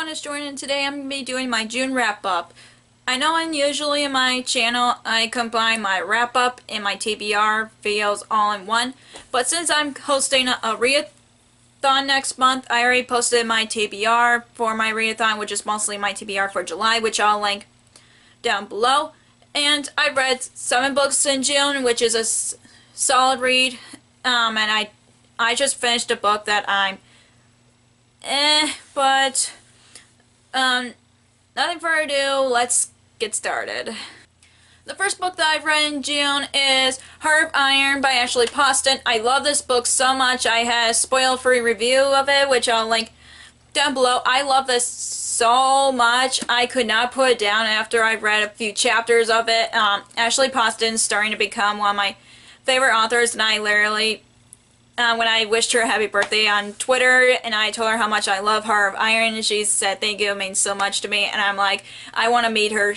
everyone, it's Jordan, and today I'm going to be doing my June wrap-up. I know usually in my channel I combine my wrap-up and my TBR videos all in one, but since I'm hosting a readathon next month, I already posted my TBR for my readathon, which is mostly my TBR for July, which I'll link down below. And I read 7 books in June, which is a solid read, and I just finished a book that I'm but nothing further ado, let's get started. The first book that I've read in June is Heart of Iron by Ashley Poston. I love this book so much. I had a spoil-free review of it, which I'll link down below. I love this so much. I could not put it down after I've read a few chapters of it. Ashley Poston is starting to become one of my favorite authors, and I literally when I wished her a happy birthday on Twitter and I told her how much I love Heart of Iron, and she said thank you, it means so much to me, and I'm like, I want to meet her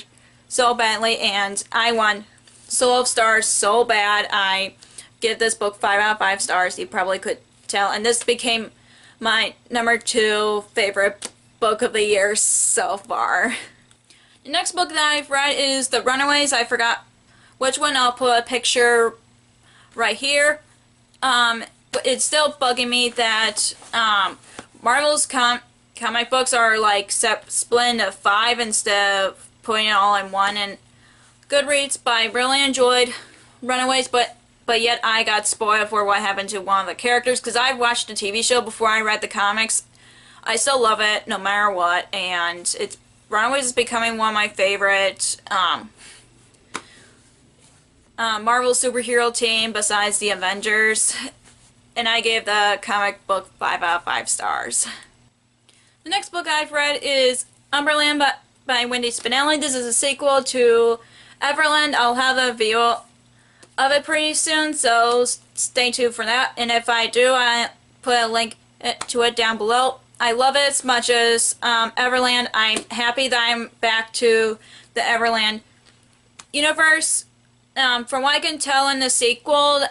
so badly, and I want Soul of Stars so bad. I give this book 5 out of 5 stars, you probably could tell, and this became my #2 favorite book of the year so far. The next book that I've read is The Runaways. I forgot which one. I'll put a picture right here. But it's still bugging me that Marvel's comic books are like split into 5 instead of putting it all in one. And Goodreads, but I really enjoyed Runaways, but yet I got spoiled for what happened to one of the characters, because I watched the TV show before I read the comics. I still love it no matter what, and Runaways is becoming one of my favorite Marvel superhero team besides the Avengers. And I gave the comic book 5 out of 5 stars. The next book I've read is Umberland by Wendy Spinelli. This is a sequel to Everland. I'll have a video of it pretty soon, so stay tuned for that. And if I do, I put a link to it down below. I love it as much as Everland. I'm happy that I'm back to the Everland universe. From what I can tell in the sequel,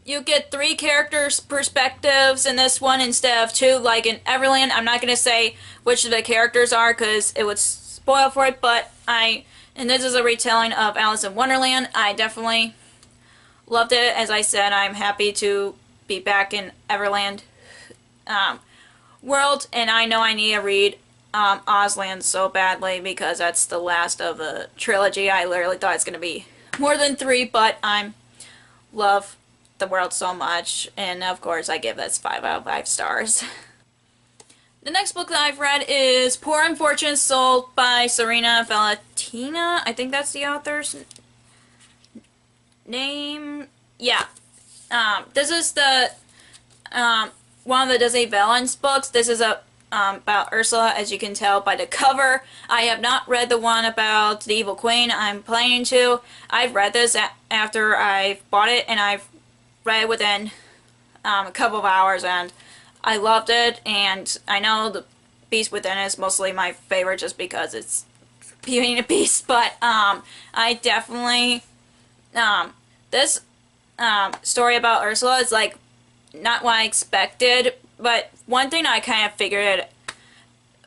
you get 3 characters' perspectives in this one instead of 2, like in Everland. I'm not going to say which of the characters are because it would spoil for it, but and this is a retelling of Alice in Wonderland. I definitely loved it. As I said, I'm happy to be back in Everland world, and I know I need to read Ozland so badly because that's the last of the trilogy. I literally thought it's going to be more than 3, but I love the world so much, and of course I give this 5 out of 5 stars. The next book that I've read is Poor Unfortunate Soul by Serena Palutena. I think that's the author's name. Yeah. This is the one of the Disney Villains books. This is about Ursula, as you can tell by the cover. I have not read the one about the Evil Queen. I'm planning to. I've read this after I've bought it, and I've read it within a couple of hours, and I loved it. And I know the Beast Within is mostly my favorite just because it's Beauty and the Beast, but I definitely this story about Ursula is like not what I expected, but one thing I kind of figured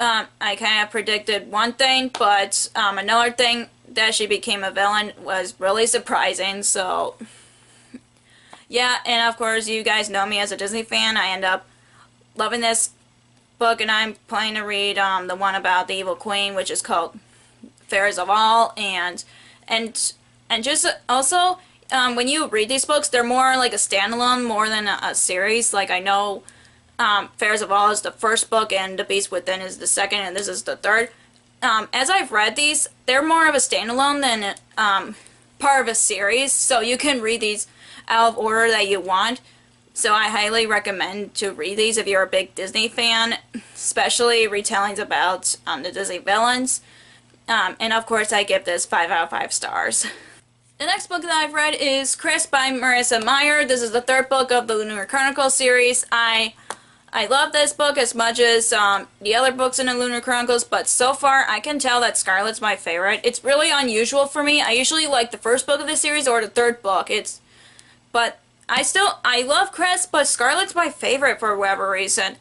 I kind of predicted one thing, but another thing that she became a villain was really surprising. So yeah, and of course you guys know me as a Disney fan. I end up loving this book, and I'm planning to read the one about the Evil Queen, which is called Fairest of All, and just also when you read these books, they're more like a standalone more than a series. Like I know Fairest of All is the first book, and The Beast Within is the second, and this is the third. As I've read these, they're more of a standalone than part of a series, so you can read these out of order that you want. So I highly recommend to read these if you're a big Disney fan, especially retellings about the Disney villains. And of course I give this 5 out of 5 stars. The next book that I've read is Chris by Marissa Meyer. This is the 3rd book of the Lunar Chronicles series. I love this book as much as the other books in the Lunar Chronicles, but so far I can tell that Scarlet's my favorite. It's really unusual for me. I usually like the 1st book of the series or the 3rd book. But I love Chris, but Scarlet's my favorite for whatever reason.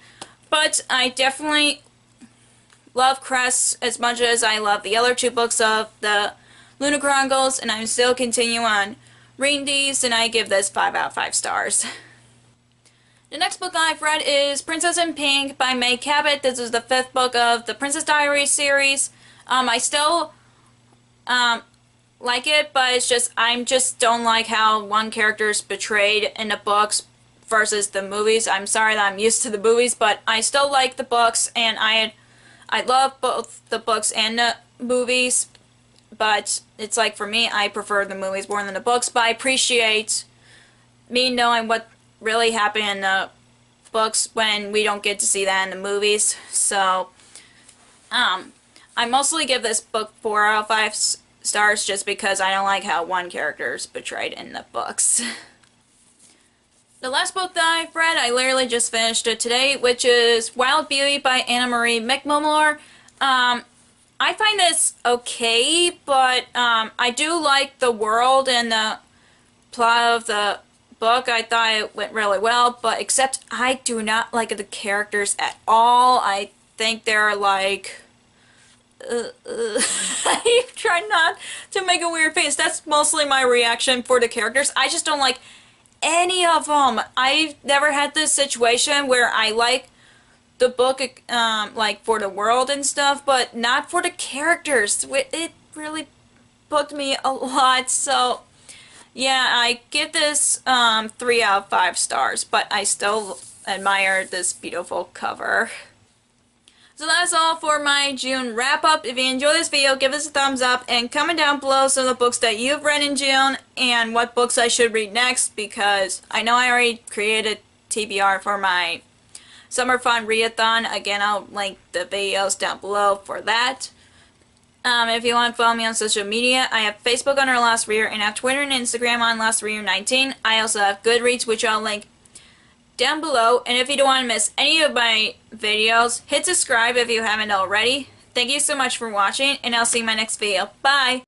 But I definitely love Crest as much as I love the other two books of the Luna Chronicles, and I'm still continuing on reading these, and I give this 5 out of 5 stars. The next book I've read is Princess in Pink by May Cabot. This is the 5th book of the Princess Diaries series. I still like it, but it's just I just don't like how one character is portrayed in the books versus the movies. I'm sorry that I'm used to the movies, but I still like the books, and I love both the books and the movies. But it's like, for me, I prefer the movies more than the books, but I appreciate me knowing what really happened in the books when we don't get to see that in the movies. So I mostly give this book 4 out of 5 stars just because I don't like how one character is portrayed in the books. The last book that I've read, I literally just finished it today, which is Wild Beauty by Anna Marie McMillan. I find this okay, but I do like the world and the plot of the book. I thought it went really well, but except I do not like the characters at all. I think they're like... I try not to make a weird face. That's mostly my reaction for the characters. I just don't like any of them. I've never had this situation where I like the book, like, for the world and stuff, but not for the characters. It really bugged me a lot, so yeah, I give this 3 out of 5 stars, but I still admire this beautiful cover. So that's all for my June wrap-up. If you enjoyed this video, give us a thumbs up and comment down below some of the books that you've read in June and what books I should read next, because I know I already created TBR for my Summer Fun Readathon. Again, I'll link the videos down below for that. If you want to follow me on social media, I have Facebook under Lost Reader, and I have Twitter and Instagram on Lost Reader 19. I also have Goodreads, which I'll link down below. And if you don't want to miss any of my videos, hit subscribe if you haven't already. Thank you so much for watching, and I'll see you in my next video. Bye!